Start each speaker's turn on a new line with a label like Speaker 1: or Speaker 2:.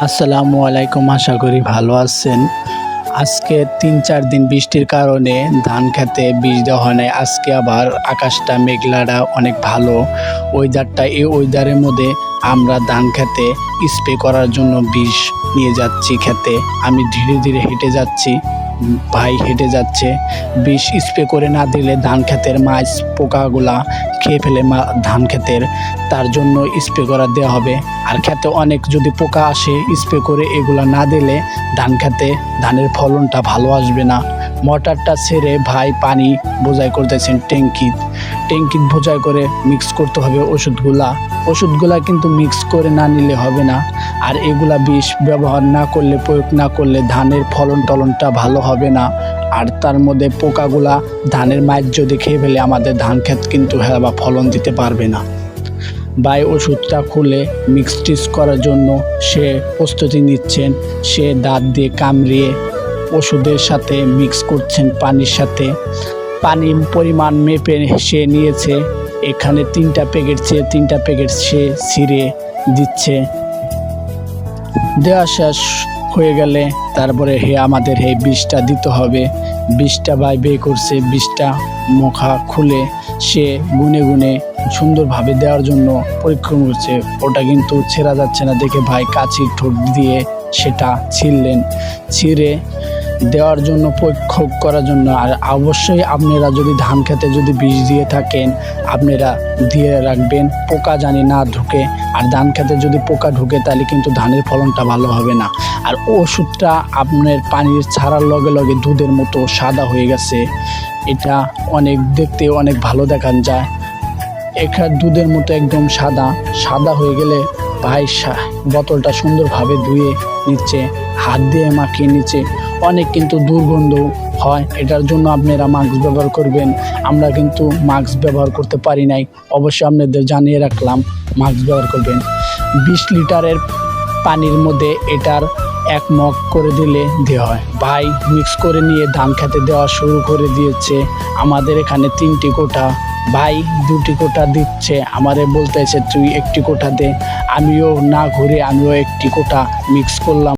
Speaker 1: আসসালামু আলাইকুম, আশা করি ভালো আছেন। আজকে ৩-৪ দিন বৃষ্টির কারণে ধান খেতে বীজ দেওয়া হয় নাই। আজকে আবার আকাশটা মেঘলাটা অনেক ভালো ওয়েদারটা। এই ওয়েদারের মধ্যে আমরা ধান খেতে স্প্রে করার জন্য বিষ নিয়ে যাচ্ছি খেতে। আমি ধীরে ধীরে হেঁটে যাচ্ছি, ভাই হেঁটে যাচ্ছে। বিষ স্প্রে করে না দিলে ধান খেতের মাছ পোকাগুলা খেয়ে ফেলে ধান খেতের, তার জন্য স্প্রে করা দেওয়া হবে। আর খেতে অনেক যদি পোকা আসে, স্প্রে করে এগুলা না দিলে ধান খেতে ধানের ফলনটা ভালো আসবে না। মোটরটা ছেড়ে ভাই পানি বোঝাই করতেছেন ট্যাঙ্কিত বোঝাই করে মিক্স করতে হবে ওষুধগুলা কিন্তু মিক্স করে না নিলে হবে না। আর এগুলা বিষ ব্যবহার না করলে, প্রয়োগ না করলে ধানের টলনটা ভালো হবে না। আর তার মধ্যে পোকাগুলা ধানের মাছ যদি খেয়ে ফেলে আমাদের ধান ক্ষেত কিন্তু বা ফলন দিতে পারবে না। ভাই ওষুধটা খুলে মিক্স করার জন্য সে প্রস্তুতি নিচ্ছেন। সে দাঁত দিয়ে কামড়িয়ে ওষুধের সাথে মিক্স করছেন, পানির সাথে। পানির পরিমাণ মেপে সে নিয়েছে। এখানে 3টা প্যাকেট সে ছিঁড়ে দিচ্ছে। দেওয়া শেষ হয়ে গেলে তারপরে আমাদের বিষটা দিতে হবে। বিষটা ভাই বের করছে, বিষটা মুখা খুলে সে গুনে সুন্দরভাবে দেওয়ার জন্য পরীক্ষণ করছে। ওটা কিন্তু ছেঁড়া যাচ্ছে না দেখে ভাই কাঁচির ঠোঁট দিয়ে সেটা ছিঁড়ে দেওয়ার জন্য, পরীক্ষক করার জন্য। আর অবশ্যই আপনারা যদি ধান খেতে যদি বীজ দিয়ে থাকেন, আপনারা দিয়ে রাখবেন, পোকা জানি না ঢুকে। আর ধান খেতে যদি পোকা ঢুকে তাহলে কিন্তু ধানের ফলনটা ভালো হবে না। আর ওষুধটা আপনার পানির ছাড়ার লগে লগে দুধের মতো সাদা হয়ে গেছে। এটা দেখতে অনেক ভালো দেখা যায়। এখানে দুধের মতো একদম সাদা হয়ে গেলে ভাই বোতলটা সুন্দরভাবে ধুয়ে নিচ্ছে, হাত দিয়ে মাখিয়ে নিচ্ছে। অনেক কিন্তু দুর্গন্ধ হয়, এটার জন্য আপনারা মাস্ক ব্যবহার করবেন। আমরা কিন্তু মাস্ক ব্যবহার করতে পারি নাই, অবশ্যই আপনাদের জানিয়ে রাখলাম মাস্ক ব্যবহার করবেন। 20 লিটারের পানির মধ্যে এটার 1 মগ করে দিলে দেওয়া হয়। ভাই মিক্স করে নিয়ে ধান খেতে দেওয়া শুরু করে দিয়েছে। আমাদের এখানে 3টি কোটা, ভাই 2টি কোটা দিচ্ছে। আমারে বলতেছে তুই 1টি কোটা দে। আমিও না ঘুরে 1টি কোটা মিক্স করলাম।